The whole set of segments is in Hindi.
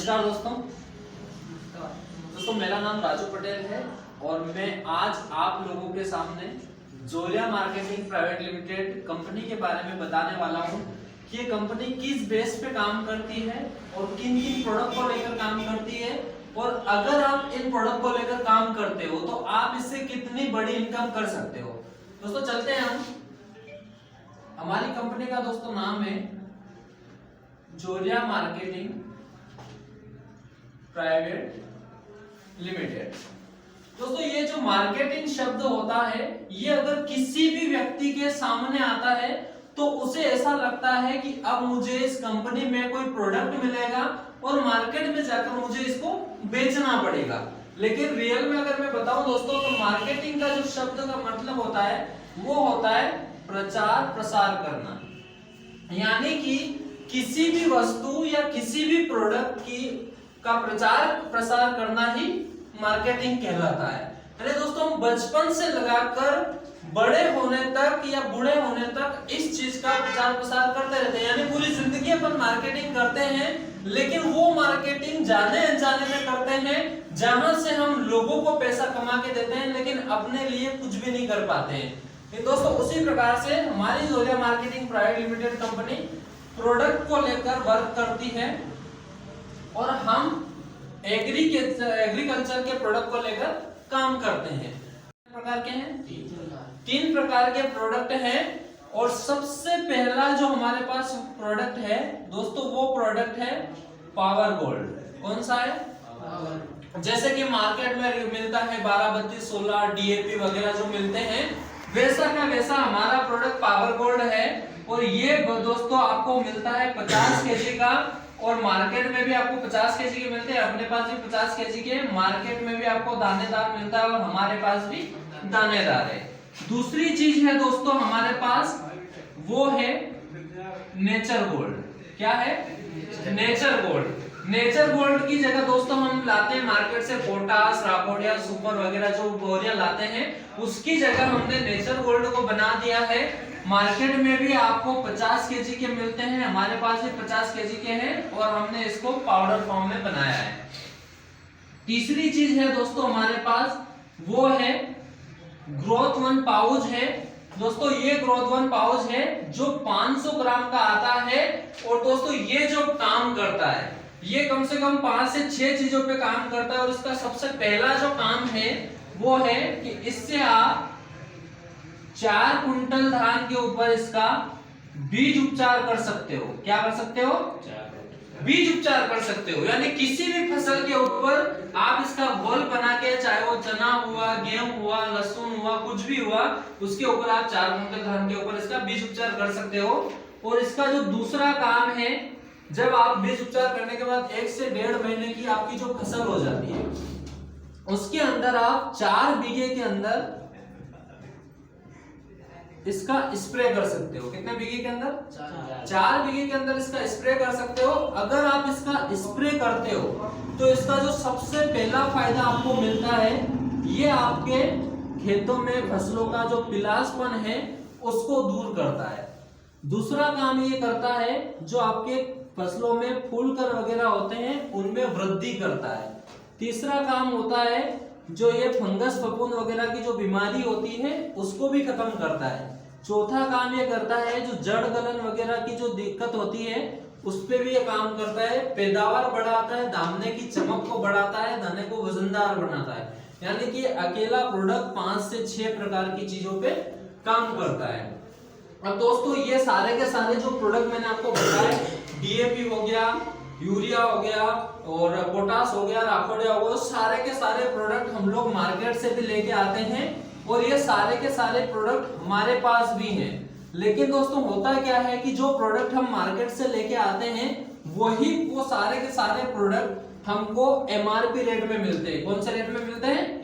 नमस्कार दोस्तों मेरा नाम राजू पटेल है और मैं आज आप लोगों के सामने जोरिया मार्केटिंग प्राइवेट लिमिटेड कंपनी के बारे में बताने वाला हूं कि ये कंपनी किस बेस पे काम करती है और किन किन प्रोडक्ट को लेकर काम करती है, और अगर आप इन प्रोडक्ट को लेकर काम करते हो तो आप इससे कितनी बड़ी इनकम कर सकते हो। दोस्तों चलते हैं हम। हमारी कंपनी का दोस्तों नाम है जोरिया मार्केटिंग प्राइवेट लिमिटेड। दोस्तों ये जो मार्केटिंग शब्द होता है, ये अगर किसी भी व्यक्ति के सामने आता है तो उसे ऐसा लगता है कि अब मुझे इस कंपनी में कोई प्रोडक्ट मिलेगा और मार्केट में जाकर मुझे इसको बेचना पड़ेगा। लेकिन रियल में अगर मैं बताऊं दोस्तों, तो मार्केटिंग का जो शब्द का मतलब होता है वो होता है प्रचार प्रसार करना, यानी कि किसी भी वस्तु या किसी भी प्रोडक्ट की का प्रचार प्रसार करना ही मार्केटिंग कहलाता है। अरे दोस्तों, बचपन से लगाकर बड़े होने तक या बूढ़े होने तक इस चीज का प्रचार प्रसार करते रहते हैं, यानी पूरी जिंदगी अपन मार्केटिंग करते हैं, लेकिन वो मार्केटिंग जाने अनजाने में करते हैं जहां से हम लोगों को पैसा कमा के देते हैं लेकिन अपने लिए कुछ भी नहीं कर पाते हैं। दोस्तों उसी प्रकार से हमारी जोरिया marketing private limited company product को लेकर वर्क करती है और हम एग्रीकल्चर के प्रोडक्ट को लेकर काम करते हैं। प्रकार के हैं तीन प्रकार के प्रोडक्ट हैं, और सबसे पहला जो हमारे पास प्रोडक्ट है दोस्तों, वो प्रोडक्ट है पावर गोल्ड। कौन सा है? जैसे कि मार्केट में मिलता है 12, 32, 16 डीएपी वगैरह जो मिलते हैं, वैसा का वैसा हमारा प्रोडक्ट पावर गोल्ड है। और ये दोस्तों आपको मिलता है 50 केजी का, और मार्केट में भी आपको 50 केजी के मिलते हैं, अपने पास भी 50 केजी के, मार्केट में भी आपको दानेदार मिलता है और हमारे पास भी दानेदार है। दूसरी चीज है दोस्तों हमारे पास, वो है नेचर गोल्ड। क्या है? Nature gold. नेचर गोल्ड की जगह दोस्तों हम लाते हैं मार्केट से पोटास, राकोडिया, सुपर वगैरह जो बोरिया लाते हैं, उसकी जगह हमने नेचर गोल्ड को बना दिया है। मार्केट में भी आपको 50 केजी के मिलते हैं, हमारे पास भी 50 केजी के हैं, और हमने इसको पाउडर फॉर्म में बनाया है। तीसरी चीज है दोस्तों हमारे पास, वो है ग्रोथ वन पाउच है। दोस्तों ये ग्रोथ वन पाउच है जो 500 ग्राम का आता है, और दोस्तों ये जो काम करता है, ये कम से कम 5 से 6 चीजों पे काम करता है। और इसका सबसे पहला जो काम है वो है कि इससे आप 4 कुंटल धान के ऊपर इसका बीज उपचार कर सकते हो। क्या कर सकते हो? बीज उपचार कर सकते हो, यानी किसी भी फसल के ऊपर आप इसका घोल बना के, चाहे वो चना हुआ, गेहूं हुआ, लहसुन हुआ, कुछ भी हुआ, उसके ऊपर आप 4 कुंटल धान के ऊपर इसका बीज उपचार कर सकते हो। और इसका जो दूसरा काम है, जब आप बीज उपचार करने के बाद 1 से 1.5 महीने की आपकी जो फसल हो जाती है, उसके अंदर आप 4 बीघे के अंदर इसका स्प्रे कर सकते हो। कितने बीघे के अंदर? 4 बीघे के अंदर इसका स्प्रे कर सकते हो। अगर आप इसका स्प्रे करते हो तो इसका जो सबसे पहला फायदा आपको मिलता है, ये आपके खेतों में फसलों का जो पिलासपन है उसको दूर करता है। दूसरा काम ये करता है, जो आपके फसलों में फूलकर वगैरह होते हैं उनमें वृद्धि करता है। तीसरा काम होता है, जो ये फंगस, फफूंद वगैरह की जो बीमारी होती है उसको भी खत्म करता है। चौथा काम ये करता है, जो जड़ गलन वगैरह की जो दिक्कत होती है उस पे भी ये काम करता है। पैदावार बढ़ाता है, दाने की चमक को बढ़ाता है, दाने को वजनदार बनाता है। यानी कि अकेला प्रोडक्ट 5 से 6 प्रकार की चीजों पे काम करता है। अब दोस्तों ये सारे के सारे जो प्रोडक्ट मैंने आपको बताए, डीएपी हो गया, यूरिया हो गया, और पोटास हो गया, राकोडिया हो गया, सारे के सारे प्रोडक्ट हम लोग मार्केट से भी लेके आते हैं, और ये सारे के सारे प्रोडक्ट हमारे पास भी हैं। लेकिन दोस्तों होता क्या है कि जो प्रोडक्ट हम मार्केट से लेके आते हैं वो सारे के सारे प्रोडक्ट हमको एमआरपी रेट में मिलते हैं। कौन से रेट में मिलते हैं?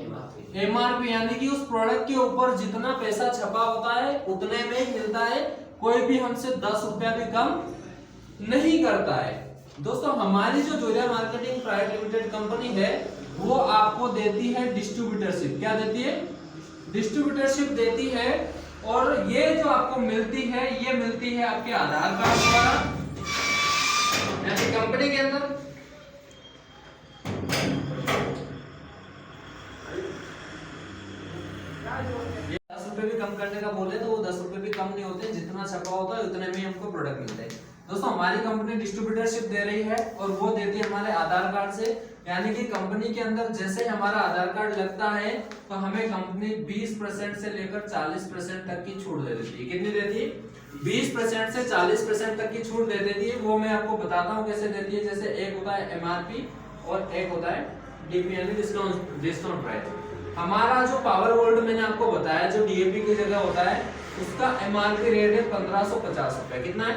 एमआरपी, यानी कि उस प्रोडक्ट के ऊपर जितना पैसा छपा होता है उतने में ही मिलता है। कोई भी हमसे 10 रुपया भी कम नहीं करता है। दोस्तों हमारी जो जोरिया मार्केटिंग प्राइवेट लिमिटेड कंपनी है वो आपको देती है डिस्ट्रीब्यूटरशिप। क्या देती है? डिस्ट्रीब्यूटरशिप देती है। और ये जो आपको मिलती है, ये मिलती है आपके आधार कार्ड द्वारा, यानी कंपनी के अंदर का बोले तो वो 10 रुपए भी कम नहीं होते, जितना छपा होता है उतने में ही हमको प्रोडक्ट मिलते हैं। दोस्तों हमारी कंपनी डिस्ट्रीब्यूटरशिप दे रही है और वो देती है हमारे आधार कार्ड से, यानी कि कंपनी के अंदर जैसे हमारा आधार कार्ड लगता है तो हमें कंपनी 20% से लेकर 40% तक की छूट दे देती है। कितनी देती है? 20% से 40% तक की छूट दे देती है। वो मैं आपको बताता हूँ कैसे देती है। जैसे एक होता है एमआरपी और एक होता है डीपी यानी डिस्काउंट प्राइस। हमारा जो पावर गोल्ड मैंने आपको बताया जो डीएपी की जगह होता है उसका एमआरपी रेट है 1550 रुपया। कितना है?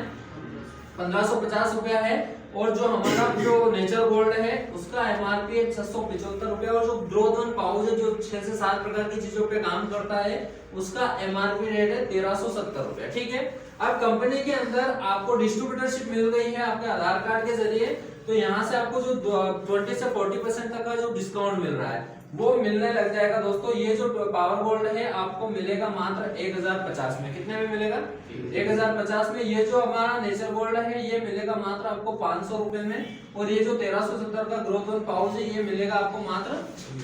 1550 रुपया है। और जो हमारा जो नेचर गोल्ड है उसका एमआरपी है 675 रुपया। और जो ग्रोथ वन पाउच है जो 6 से 7 प्रकार की चीजों पे काम करता है उसका एमआरपी रेट है 1370 रुपया। ठीक है। अब कंपनी के अंदर आपको डिस्ट्रीब्यूटरशिप मिल गई है आपके आधार कार्ड के जरिए, तो यहाँ से आपको जो 20 से 40% तक का जो डिस्काउंट मिल रहा है वो मिलने लग जाएगा। दोस्तों ये जो पावर गोल्ड है आपको मिलेगा मात्र 1050 में। कितने में मिलेगा? 1050 में। ये जो हमारा नेचर गोल्ड है ये मिलेगा मात्र आपको 500 रुपए में। और ये जो 1370 का ग्रोथ वन पाउच है ये मिलेगा आपको मात्र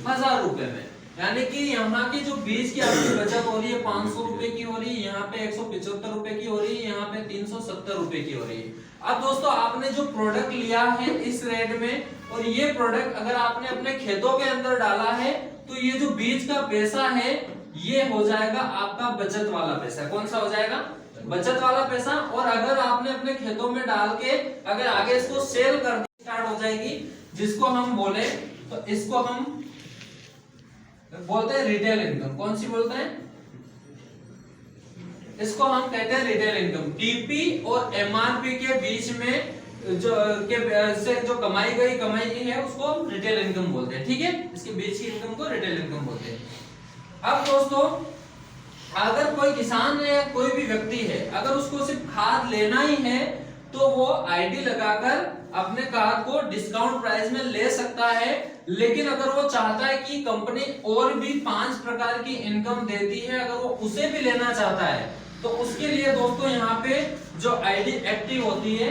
1000 रुपए में। यानी कि यहाँ की जो बीज की आपकी बचत हो रही है 500 रुपए की हो रही है, यहाँ पे 175 रुपए की हो रही है, यहाँ पे 370 रुपए की हो रही है। अब दोस्तों आपने जो प्रोडक्ट लिया है इस रेट में और ये प्रोडक्ट अगर आपने अपने खेतों के अंदर डाला है तो ये जो बीज का पैसा है ये हो जाएगा आपका बचत वाला पैसा। कौन सा हो जाएगा? बचत वाला पैसा। और अगर आपने अपने खेतों में डाल के अगर आगे इसको सेल करनी स्टार्ट हो जाएगी, जिसको हम बोले तो इसको हम बोलते हैं रिटेल इनकम। कौन सी बोलते हैं? इसको हम कहते हैं रिटेल इनकम। टीपी और एमआरपी के बीच में जो कमाई है उसको हम रिटेल इनकम बोलते हैं। ठीक है। इसके बीच की इनकम को रिटेल इनकम बोलते हैं। अब दोस्तों अगर कोई किसान या कोई भी व्यक्ति है अगर उसको सिर्फ खाद लेना ही है तो वो आईडी लगाकर अपने खाद को डिस्काउंट प्राइस में ले सकता है। लेकिन अगर वो चाहता है कि कंपनी और भी 5 प्रकार की इनकम देती है अगर वो उसे भी लेना चाहता है तो उसके लिए दोस्तों यहाँ पे जो आईडी एक्टिव होती है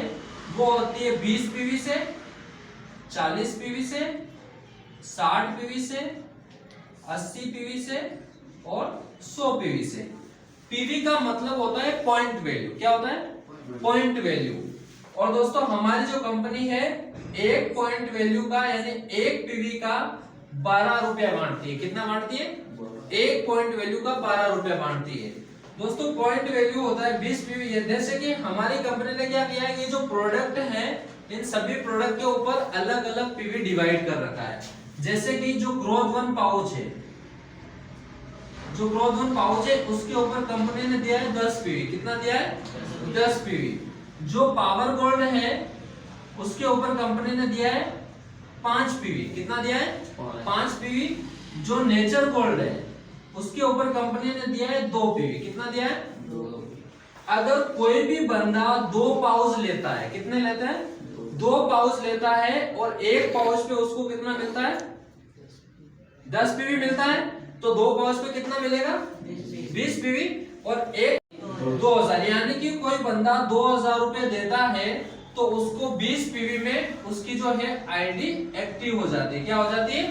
वो होती है 20 पीवी से, 40 पीवी से, 60 पीवी से, 80 पीवी से और 100 पीवी से। पीवी का मतलब होता है पॉइंट वैल्यू। क्या होता है? Point value. और दोस्तों हमारी जो कंपनी है एक पॉइंट वैल्यू का यानी एक पीवी का 12 रुपया बांटती है। कितना बांटती है? एक पॉइंट वैल्यू का 12 रुपया बांटती है। दोस्तों पॉइंट वैल्यू होता है 20 पीवी। जैसे कि हमारी कंपनी ने क्या किया है, ये जो प्रोडक्ट है इन सभी प्रोडक्ट के ऊपर अलग अलग पीवी डिवाइड कर रखा है। जैसे कि जो ग्रोथ वन पाउच है, जो ग्रोथ वन पाउच है उसके ऊपर कंपनी ने दिया है 10 पीवी। कितना दिया है? 10 पीवी। जो पावर गोल्ड है उसके ऊपर कंपनी ने दिया है 5 पीवी। कितना दिया है? 5 पीवी। जो नेचर गोल्ड है उसके ऊपर कंपनी ने दिया है 2 पीवी। कितना दिया है? 2। अगर कोई भी बंदा 2 पाउच लेता है, कितने लेता है? 2 पाउच लेता है और एक पाउच पे उसको कितना मिलता है? 10 पीवी मिलता है। तो 2 पाउच पे कितना मिलेगा? 20 पीवी। और एक 2000, यानी कि कोई बंदा 2000 रुपए देता है तो उसको 20 पीवी में उसकी जो है आईडी एक्टिव हो जाती है। क्या हो जाती है?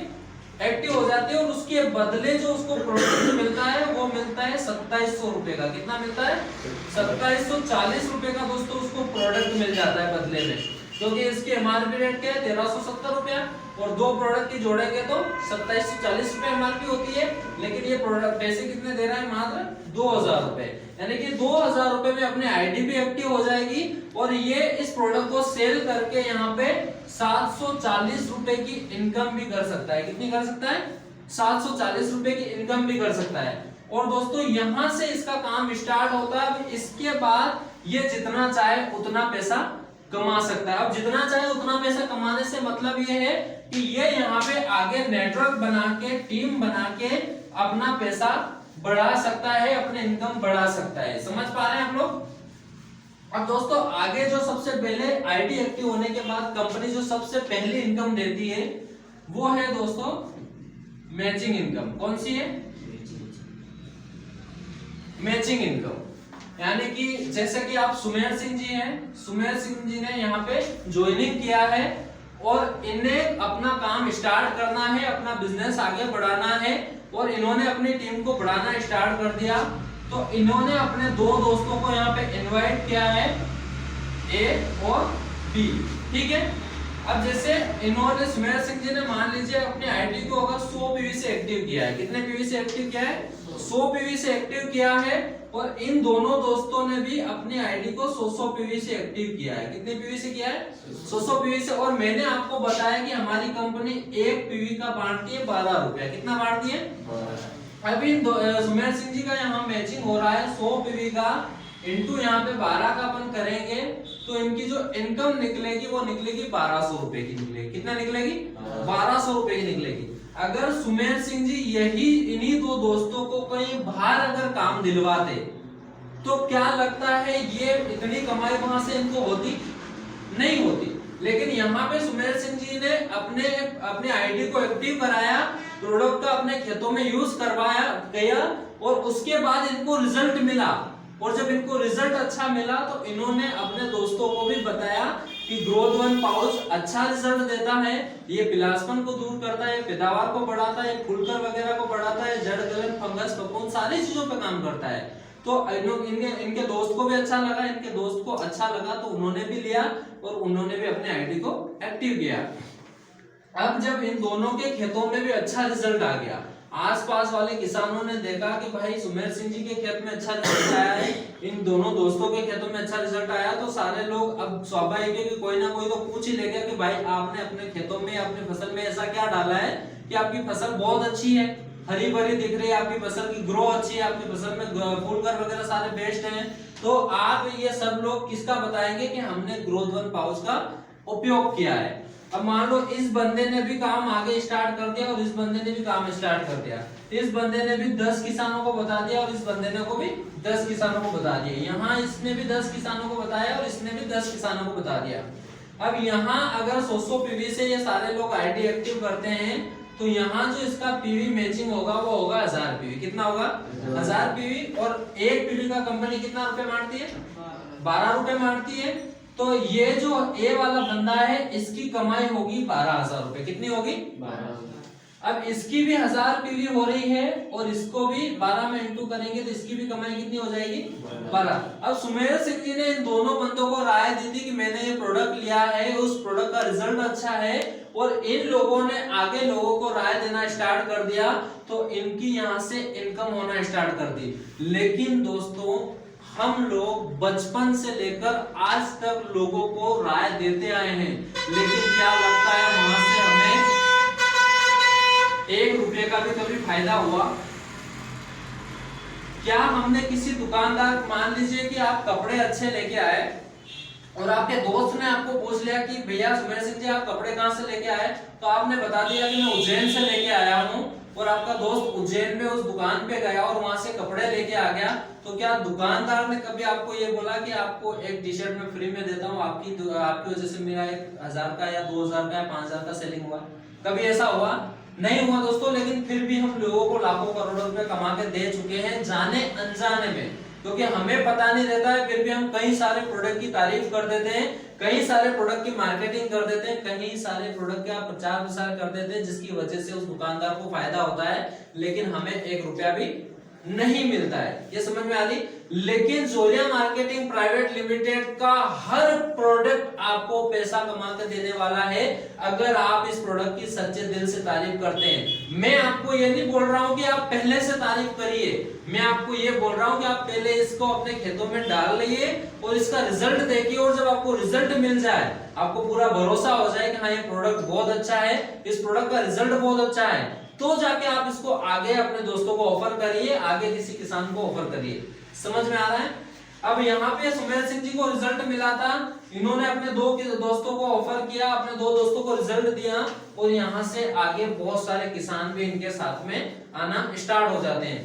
एक्टिव हो जाती है। और उसके बदले जो उसको प्रोडक्ट मिलता है वो मिलता है 2700 रुपए का। कितना मिलता है? 2740 रुपए का दोस्तों उसको प्रोडक्ट मिल जाता है बदले में, क्योंकि इसकी एमआरपी रेट क्या है? 1370 रुपया। और 2 प्रोडक्ट की जोड़ेंगे तो 2740 रुपए एमआरपी होती है। लेकिन ये प्रोडक्ट पैसे कितने दे रहा है? मात्र 2000 रुपए। यानी कि 2000 रुपए में अपनी आईडी भी एक्टिव हो जाएगी और ये इस प्रोडक्ट को सेल करके यहाँ पे 740 रुपए की इनकम भी कर सकता है। कितनी कर सकता है? 740 रुपए की इनकम भी कर सकता है। और दोस्तों यहाँ से इसका काम स्टार्ट होता है। अब इसके बाद ये जितना चाहे उतना पैसा कमा सकता है। अब जितना चाहे उतना पैसा कमाने से मतलब ये है कि ये यहाँ पे आगे नेटवर्क बना के, टीम बना के अपना पैसा बढ़ा सकता है, अपने इनकम बढ़ा सकता है। समझ पा रहे हैं आप लोग? अब दोस्तों आगे जो सबसे पहले आईडी एक्टिव होने के बाद कंपनी जो सबसे पहली इनकम देती है वो है दोस्तों मैचिंग इनकम। कौन सी है? Matching income. यानी कि जैसे कि आप सुमेर सिंह जी हैं, सुमेर सिंह जी ने यहाँ पे ज्वाइनिंग किया है और इन्हें अपना काम स्टार्ट करना है, अपना बिजनेस आगे बढ़ाना है और इन्होंने अपनी टीम को बढ़ाना स्टार्ट कर दिया। तो इन्होंने अपने दो दोस्तों को यहाँ पे इनवाइट किया है, ए और बी, ठीक है। अब जैसे इन्होंने सुमेर सिंह जी ने मान लीजिए अपनी आईडी को अगर 100 पीवी से एक्टिव किया है, कितने पीवी से एक्टिव किया है, 100 पीवी से एक्टिव किया है, और इन दोनों दोस्तों ने भी अपनी आईडी को 100 पीवी से एक्टिव किया है। कितने पीवी से किया है, 100 पीवी से। और मैंने आपको बताया कि हमारी कंपनी 1 पीवी का बांटती है 12 रुपया, कितना बांटती है। अभी सुमेर सिंह जी का यहाँ मैचिंग हो रहा है 100 पीवी का इनटू यहाँ पे 12 का अपन करेंगे तो इनकी जो इनकम निकलेगी वो निकलेगी 1200 रुपए की निकलेगी। कितना निकलेगी, 1200 रुपए की निकलेगी। अगर सुमेर सिंह जी यही इन्हीं दो दोस्तों को कहीं बाहर अगर काम दिलवाते तो क्या लगता है ये इतनी कमाई वहां से इनको होती, नहीं होती। लेकिन यहाँ पे सुमेर सिंह जी ने अपने आईडी को एक्टिव कराया, प्रोडक्ट का अपने खेतों में यूज करवाया गया, और उसके बाद इनको रिजल्ट मिला। और जब इनको रिजल्ट अच्छा मिला तो इन्होंने अपने दोस्तों को भी बताया कि ग्रोथ वन पाउच अच्छा रिजल्ट देता है, ये पिलासपन को दूर करता है, पैदावार को बढ़ाता है, फुलकर वगैरह को बढ़ाता है, जड़ गलन फंगस फफूंद सारी चीजों पे काम करता है। तो इनके दोस्त को भी अच्छा लगा, इनके दोस्त को अच्छा लगा तो उन्होंने भी लिया और उन्होंने भी अपने आईडी को एक्टिव किया। अब जब इन दोनों के खेतों में भी अच्छा रिजल्ट आ गया, आसपास वाले किसानों ने देखा कि भाई सुमेर सिंह जी के खेत में अच्छा रिजल्ट आया है, इन दोनों दोस्तों के खेतों में अच्छा रिजल्ट आया, तो सारे लोग अब स्वाभाविक है कि कोई ना कोई तो पूछ ही लेगा कि भाई आपने अपने खेतों में अपनी फसल में ऐसा क्या डाला है कि आपकी फसल बहुत अच्छी है, हरी भरी दिख रही है, आपकी फसल की ग्रो अच्छी है, आपकी फसल में फूलकर वगैरह सारे बेस्ट हैं। तो आप ये सब लोग किसका बताएंगे कि हमने ग्रोथ वन पाउच का उपयोग किया है। अब मान लो इस बंदे ने भी काम आगे स्टार्ट कर दिया और इस बंदे ने भी काम स्टार्ट कर दिया, इस बंदे ने भी 10 किसानों को बता दिया और इस बंदे ने को भी 10 किसानों को बता दिया, यहाँ इसने भी 10 किसानों को बताया और इसने भी 10 किसानों को बता दिया। अब यहाँ अगर 100 पीवी से ये सारे लोग आईडी एक्टिव करते हैं तो यहाँ जो इसका पीवी मैचिंग होगा वो होगा 1000 पीवी। कितना होगा, 1000 पीवी। और एक पीवी का कंपनी कितना रुपए मारती है, 12 रुपए मारती है। तो ये जो ए वाला बंदा है इसकी कमाई होगी 12,000 रुपए। कितनी होगी, 12,000। अब इसकी भी 1000 पीवी हो रही है और इसको भी 12 में इंटू करेंगे तो इसकी भी कमाई कितनी हो जाएगी, 12। अब सुमेर सिंह जी ने इन दोनों बंदों को राय दी थी कि मैंने ये प्रोडक्ट लिया है, उस प्रोडक्ट का रिजल्ट अच्छा है, और इन लोगों ने आगे लोगों को राय देना स्टार्ट कर दिया तो इनकी यहाँ से इनकम होना स्टार्ट कर दी। लेकिन दोस्तों हम लोग बचपन से लेकर आज तक लोगों को राय देते आए हैं, लेकिन क्या लगता है वहां से हमें 1 रुपये का भी कभी फायदा हुआ? क्या हमने किसी दुकानदार, मान लीजिए कि आप कपड़े अच्छे लेके आए और आपके दोस्त ने आपको पूछ लिया कि भैया सुमेर सिंह जी आप कपड़े कहाँ से लेके आए, तो आपने बता दिया कि मैं उज्जैन से लेके आया हूँ, और आपका दोस्त उज्जैन में उस दुकान पे गया और वहां से कपड़े लेके आ गया, तो क्या दुकानदार ने कभी आपको ये बोला कि आपको एक टी शर्ट में फ्री में देता हूँ, आपकी वजह से मेरा 1000 का या 2000 का या 5000 का सेलिंग हुआ? कभी ऐसा हुआ? नहीं हुआ दोस्तों। लेकिन फिर भी हम लोगों को लाखों करोड़ों रुपए कमा के दे चुके हैं जाने अनजाने में, क्योंकि हमें पता नहीं रहता है, फिर भी हम कई सारे प्रोडक्ट की तारीफ कर देते हैं, कई सारे प्रोडक्ट की मार्केटिंग कर देते हैं, कई सारे प्रोडक्ट का प्रचार प्रसार कर देते हैं, जिसकी वजह से उस दुकानदार को फायदा होता है, लेकिन हमें 1 रुपया भी नहीं मिलता है। ये समझ में आ रही? लेकिन जोरिया मार्केटिंग प्राइवेट लिमिटेड का हर प्रोडक्ट आपको पैसा कमा के देने वाला है अगर आप इस प्रोडक्ट की सच्चे दिल से तारीफ करते हैं। मैं आपको ये नहीं बोल रहा हूं कि आप पहले से तारीफ करिए, मैं आपको ये बोल रहा हूं कि आप पहले इसको अपने खेतों में डाल लीजिए और इसका रिजल्ट देखिए, और जब आपको रिजल्ट मिल जाए, आपको पूरा भरोसा हो जाए कि हाँ ये प्रोडक्ट बहुत अच्छा है, इस प्रोडक्ट का रिजल्ट बहुत अच्छा है, तो जाके आप इसको आगे अपने दोस्तों को ऑफर करिए, आगे किसी किसान को ऑफर करिए। समझ में आ रहा है? अब यहाँ पे सुमेर सिंह जी को रिजल्ट मिला था, इन्होंने अपने 2 दोस्तों को ऑफर किया, अपने 2 दोस्तों को रिजल्ट दिया, और यहाँ से आगे बहुत सारे किसान भी इनके साथ में आना स्टार्ट हो जाते हैं।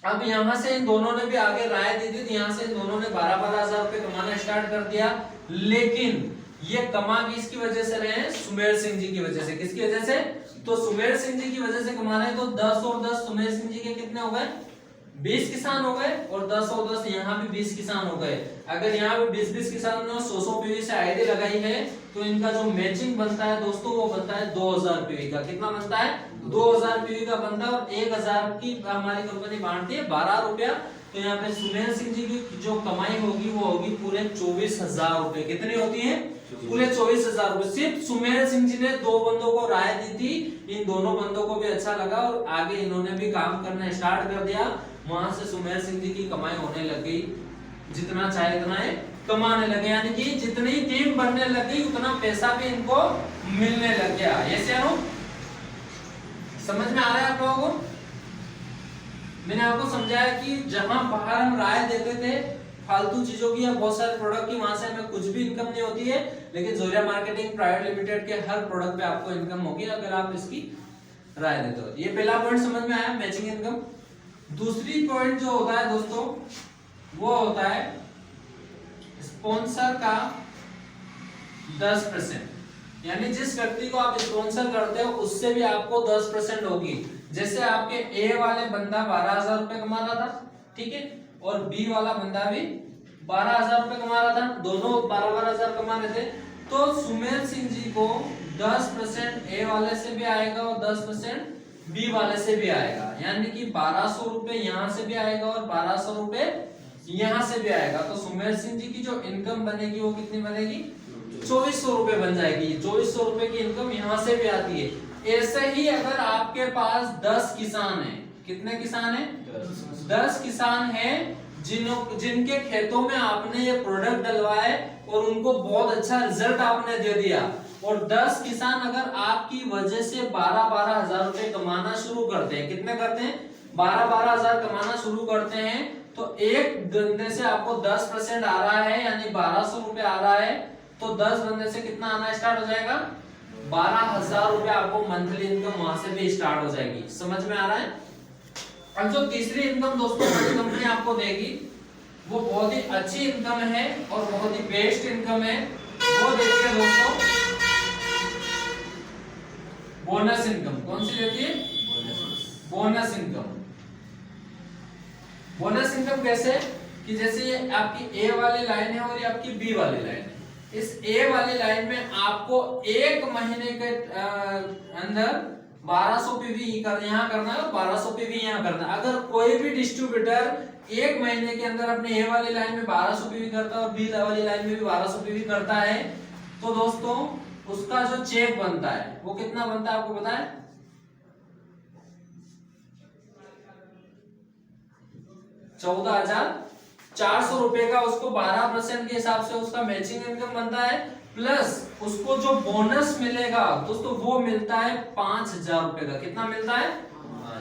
अब यहाँ से इन दोनों ने भी आगे राय दी थी, यहाँ से इन दोनों ने 12,000 रुपए कमाना स्टार्ट कर दिया। लेकिन ये कमा किसकी वजह से रहे हैं? सुमेर सिंह जी की वजह से। किसकी वजह से? तो सुमेर सिंह जी की वजह से कमा रहे हैं। तो 10 और 10 सुमेर सिंह जी के कितने हो गए? 20 किसान हो गए, और 10 और 10 यहाँ भी 20 किसान हो गए। अगर यहाँ पे 20-20 किसान ने 100 पीवी से आईडी लगाई है तो इनका जो मैचिंग बनता है दोस्तों वो बनता है 2000 पीवी का। कितना बनता है? 2000 पीवी का बनता है, और 1000 की हमारी कंपनी बांटती है 12 रुपया। तो यहाँ पे सुमेर सिंह जी की जो कमाई होगी वो होगी पूरे 24,000 रुपए। कितनी होती है? पूरे 24,000 रुपए। सिर्फ सुमेर सिंह जी ने 2 बंदों को राय दी थी, इन दोनों बंदों को भी अच्छा लगा और आगे इन्होंने भी काम करना स्टार्ट कर दिया। वहां से सुमेर सिंह जी की कमाई होने लग गई, जितना चाहे उतना कमाने लगे, यानी कि जितनी टीम बनने लगी उतना पैसा भी इनको मिलने लग गया। ऐसे समझ में आ रहा है आप लोगों को? मैंने आपको समझाया कि जहां बाहर हम राय देते थे फालतू चीजों की या बहुत सारे प्रोडक्ट की, वहां से हमें कुछ भी इनकम नहीं होती है, लेकिन जोरिया मार्केटिंग प्राइवेट लिमिटेड के हर प्रोडक्ट पे आपको इनकम होगी अगर आप इसकी राय देते हो। ये पहला पॉइंट समझ में आया, मैचिंग इनकम। दूसरी पॉइंट जो होता है दोस्तों वो होता है स्पॉन्सर का 10%, यानी जिस व्यक्ति को आप स्पॉन्सर करते हो उससे भी आपको 10% होगी। जैसे आपके ए वाले बंदा 12,000 रुपए कमा रहा था, ठीक है, और बी वाला बंदा भी 12,000 रुपए कमा रहा था, दोनों 12,000 कमा रहे थे, तो सुमेर सिंह जी को 10% ए वाले से भी आएगा और 10% बी वाले से भी आएगा, यानी कि 1,200 रुपए यहाँ से भी आएगा और 1,200 रुपए यहाँ से भी आएगा। तो सुमेर सिंह जी की जो इनकम बनेगी वो कितनी बनेगी? 2,400 रुपए बन जाएगी। 2,400 रुपए की इनकम यहाँ से भी आती है। ऐसे ही अगर आपके पास 10 किसान हैं, कितने किसान हैं? 10 किसान हैं जिनके खेतों में आपने ये प्रोडक्ट डलवाए और उनको बहुत अच्छा रिजल्ट आपने दे दिया, और 10 किसान अगर आपकी वजह से 12-12 हजार रुपए कमाना शुरू करते हैं, कितने करते हैं? 12-12 हजार कमाना शुरू करते हैं, तो एक बंदे से आपको 10% आ रहा है, यानी 1,200 रुपए आ रहा है, तो 10 बंदे से कितना आना स्टार्ट हो जाएगा? 12,000 रुपए आपको मंथली इनकम वहां से भी स्टार्ट हो जाएगी। समझ में आ रहा है? अब जो तीसरी इनकम दोस्तों हमारी कंपनी आपको देगी वो बहुत ही अच्छी इनकम है और बहुत ही बेस्ट इनकम है, वो देती है दोस्तों बोनस इनकम। कौन सी देती है? Bonus income. बोनस इनकम कैसे? कि जैसे ये आपकी ए वाली लाइन है और ये आपकी बी वाली लाइन है। इस ए वाली लाइन में आपको एक महीने के अंदर 1200 पीवी यहाँ करना है और 1200 पीवी यहाँ करना है। अगर कोई भी डिस्ट्रीब्यूटर एक महीने के अंदर अपने ए वाली लाइन में 1200 पीवी करता है और बी वाली लाइन में भी 1200 पीवी करता है, तो दोस्तों उसका जो चेक बनता है वो कितना बनता है आपको पता है? 14,400 रुपए का उसको 12% के हिसाब से उसका मैचिंग इनकम बनता है, प्लस उसको जो बोनस मिलेगा दोस्तों वो मिलता है 5,000 रुपए का। कितना मिलता है?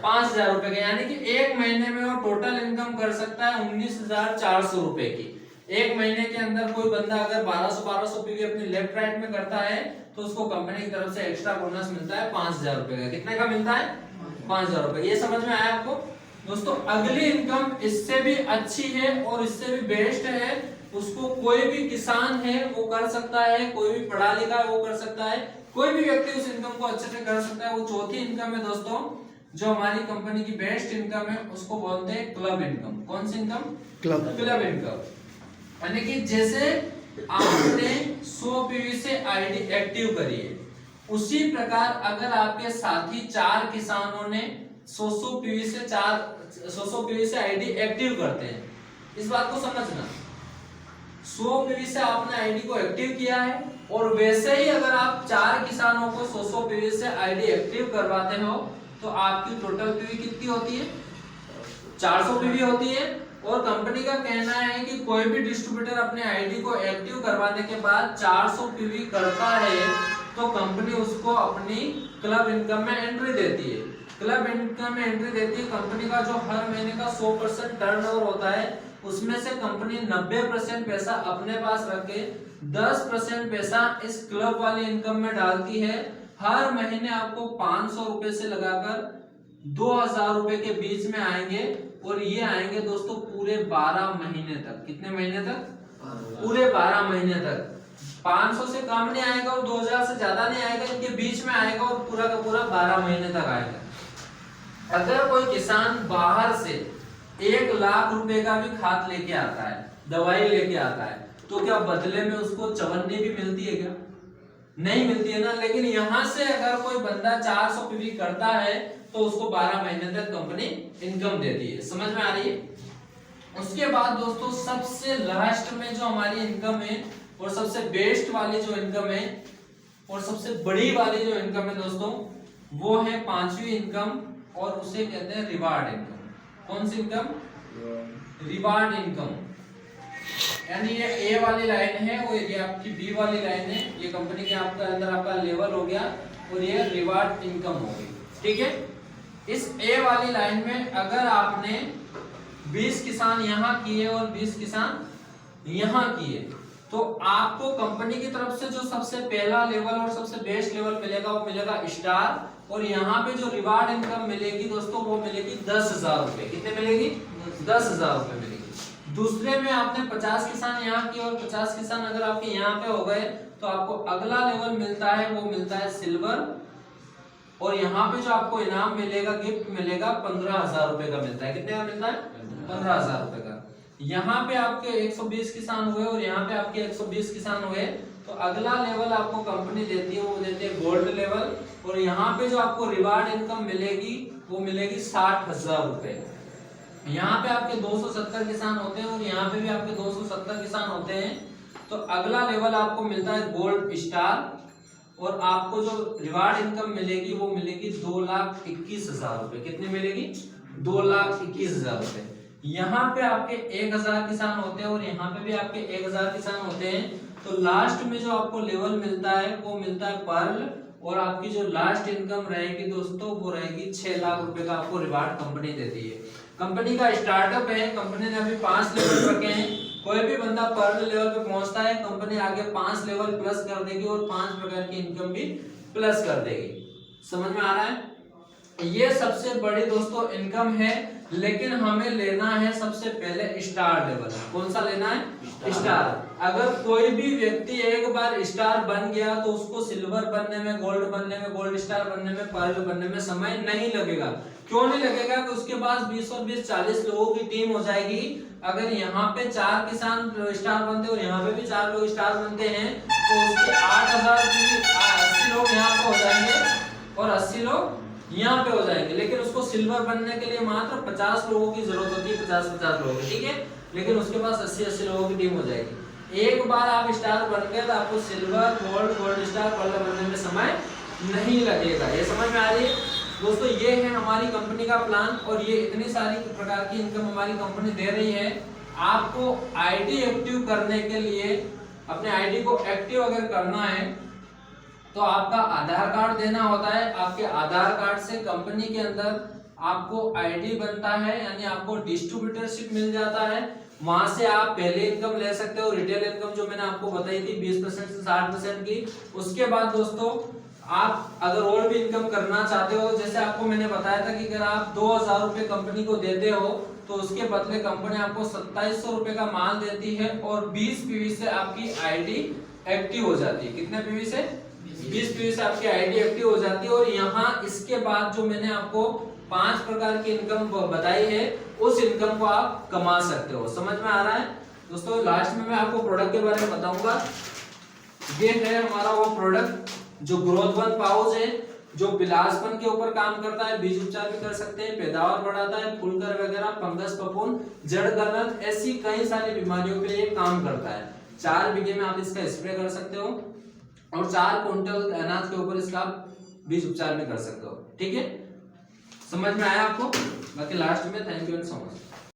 5,000 रुपए का, यानी कि एक महीने में वो टोटल इनकम कर सकता है 19,400 रुपए की। एक महीने के अंदर कोई बंदा अगर 1200 पीवी अपनी लेफ्ट राइट में करता है तो उसको कंपनी की तरफ से एक्स्ट्रा बोनस मिलता है 5,000 रुपए का। कितने का मिलता है? 5,000 रुपए। ये समझ में आया आपको दोस्तों? अगली इनकम इससे भी अच्छी है और इससे भी बेस्ट है, उसको कोई भी किसान है वो कर सकता है, कोई भी पढ़ा लिखा है वो कर सकता है, कोई भी व्यक्ति उस इनकम को अच्छे से कर सकता है। वो चौथी इनकम है दोस्तों, जो हमारी कंपनी की बेस्ट इनकम है, उसको बोलते हैं क्लब इनकम। कौन सी इनकम? Club income. यानी कि जैसे आपने 100 पीवी से आईडी एक्टिव करी है, उसी प्रकार अगर आपके साथी 4 किसानों ने 100 पीवी से आईडी एक्टिव करते हैं, इस बात को समझना, 100 पीवी से आपने आईडी को एक्टिव किया है और वैसे ही अगर आप 4 किसानों को 100 पीवी से आईडी एक्टिव करवाते हो तो आपकी टोटल पीवी कितनी होती है? 400 पीवी होती है। और कंपनी का कहना है कि कोई भी डिस्ट्रीब्यूटर अपने आईडी को एक्टिव करवाने के बाद 400 पीवी करता है तो कंपनी उसको अपनी क्लब इनकम में एंट्री देती है। क्लब इनकम में एंट्री देती है कंपनी का जो हर महीने का 100% टर्नओवर होता है, उसमें से कंपनी 90% पैसा अपने पास रख के 10% पैसा इस क्लब वाली इनकम में डालती है। हर महीने आपको 500 रुपए से लगाकर 2,000 रुपए के बीच में आएंगे और ये आएंगे दोस्तों पूरे 12 महीने तक। कितने महीने तक? पूरे 12 महीने तक। 500 से कम नहीं आएगा और 2,000 से ज्यादा नहीं आएगा, इनके बीच में आएगा और पूरा का पूरा 12 महीने तक आएगा। अगर कोई किसान बाहर से 1 लाख रुपए का भी खाद लेके आता है, दवाई लेके आता है, तो क्या बदले में उसको चवन्नी भी मिलती है क्या? नहीं मिलती है ना। लेकिन यहां से अगर कोई बंदा 400 पीवी करता है तो उसको 12 महीने तक कंपनी इनकम देती है। समझ में आ रही है? उसके बाद दोस्तों सबसे लास्ट में जो हमारी इनकम है और सबसे बेस्ट वाली जो इनकम है और सबसे बड़ी वाली जो इनकम है दोस्तों, वो है पांचवी इनकम और उसे कहते हैं रिवार्ड इनकम। कौन सी इनकम? Reward income. यानी ये ए वाली लाइन है और ये आपकी बी वाली लाइन है, ये कंपनी के आपका अंदर आपका लेवल हो गया और ये रिवार्ड इनकम हो गई। ठीक है, इस ए वाली लाइन में अगर आपने 20 किसान यहाँ किए और 20 किसान यहाँ किए तो आपको कंपनी की तरफ से जो सबसे पहला लेवल और सबसे बेस्ट लेवल मिलेगा वो मिलेगा स्टार, और यहाँ पे जो रिवार्ड इनकम मिलेगी दोस्तों वो मिलेगी 10,000 रुपए। कितने मिलेगी? 10,000 रुपए मिलेगी। दूसरे में आपने 50 किसान यहाँ किए और 50 किसान अगर आपके यहाँ पे हो गए तो आपको अगला लेवल मिलता है, वो मिलता है सिल्वर, और यहाँ पे जो आपको इनाम मिलेगा, गिफ्ट मिलेगा 15,000 रुपए का मिलता है। कितने का मिलता है? 15,000 रुपए का। यहाँ पे आपके 120 किसान हुए और यहाँ पे आपके 120 किसान हुए तो अगला लेवल आपको कंपनी देती है, वो देती है गोल्ड लेवल, और यहाँ पे जो आपको रिवार्ड इनकम मिलेगी वो मिलेगी 60,000 रुपए। यहाँ पे आपके 270 किसान होते हैं और यहाँ पे भी आपके 270 किसान होते हैं तो अगला लेवल आपको मिलता है गोल्ड स्टार, और आपको जो रिवार्ड इनकम मिलेगी वो मिलेगी 2,21,000 रुपए। कितनी मिलेगी? 2,21,000 रुपए। यहाँ पे आपके 1,000 किसान होते हैं और यहाँ पे भी आपके 1,000 किसान होते हैं तो लास्ट में जो आपको लेवल मिलता है वो मिलता है पर्ल, और आपकी जो लास्ट इनकम रहेगी दोस्तों वो रहेगी 6 लाख रुपए का आपको रिवार्ड कंपनी देती है। कंपनी का स्टार्टअप है, कंपनी ने अभी 5 लेवल रखे हैं। कोई भी बंदा पर्ल लेवल पे पहुंचता है कंपनी आगे 5 लेवल प्लस कर देगी और 5 प्रकार की इनकम भी प्लस कर देगी। समझ में आ रहा है? ये सबसे बड़ी दोस्तों इनकम है, लेकिन हमें लेना है सबसे पहले स्टार लेवल। कौन सा लेना है? स्टार। अगर कोई भी व्यक्ति एक बार स्टार बन गया तो उसको सिल्वर बनने में, गोल्ड बनने में, गोल्ड स्टार बनने में, पर्ल बनने में समय नहीं लगेगा। क्यों नहीं लगेगा? कि उसके पास 20 और 20 40 लोगों की टीम हो जाएगी। अगर यहाँ पे 4 किसान स्टार बनते और यहाँ पे भी 4 लोग स्टार बनते हैं तो उसके 80 लोग यहाँ पे हो जाएंगे और 80 लोग यहाँ पे हो जाएंगे। लेकिन उसको सिल्वर बनने के लिए मात्र 50 लोगों की जरूरत होती है, 50-50 लोगों की। ठीक है, लेकिन उसके पास 80-80 लोगों की टीम हो जाएगी। एक बार आप स्टार बन गए तो आपको silver, gold, gold star, pearl बनने में समय नहीं लगेगा। ये समझ में आ रही है दोस्तों? ये है हमारी कंपनी का प्लान और ये इतनी सारी प्रकार की इनकम हमारी कंपनी दे रही है। आपको आईडी एक्टिव करने के लिए, अपने आईडी को एक्टिव अगर करना है तो आपका आधार कार्ड देना होता है। आपके आधार कार्ड से कंपनी के अंदर आपको आईडी बनता है, यानी आपको डिस्ट्रीब्यूटरशिप मिल जाता है। वहां से आप पहले इनकम ले सकते हो, रिटेल इनकम जो मैंने आपको बताई थी 20% से 60% की। उसके बाद दोस्तों आप अगर और भी इनकम करना चाहते हो, जैसे आपको मैंने बताया था कि अगर आप 2,000 रुपए कंपनी को देते हो तो उसके बदले कंपनी आपको 2700 रुपए का माल देती है और 20 पीवी से आपकी आईडी एक्टिव हो जाती है। कितने पीवी से? 20 पीवी से आपकी आईडी एक्टिव हो जाती है। और यहाँ इसके बाद जो मैंने आपको 5 प्रकार की इनकम बताई है उस इनकम को आप कमा सकते हो। समझ में आ रहा है दोस्तों? लास्ट में मैं आपको प्रोडक्ट के बारे में बताऊंगा। ये है हमारा वो प्रोडक्ट जो ग्रोथ वन पाउच है, जो पिलासपन के ऊपर काम करता है, बीज उपचार भी कर सकते हैं, पैदावार बढ़ाता है, फूलकर वगैरह, फंगस, फफूंद, जड़ गलत, ऐसी कई सारी बीमारियों के लिए काम करता है। 4 बीघे में आप इसका स्प्रे कर सकते हो और 4 क्विंटल अनाज के ऊपर इसका बीज उपचार भी कर सकते हो। ठीक है, समझ में आया आपको? बाकी लास्ट में thank you and so much.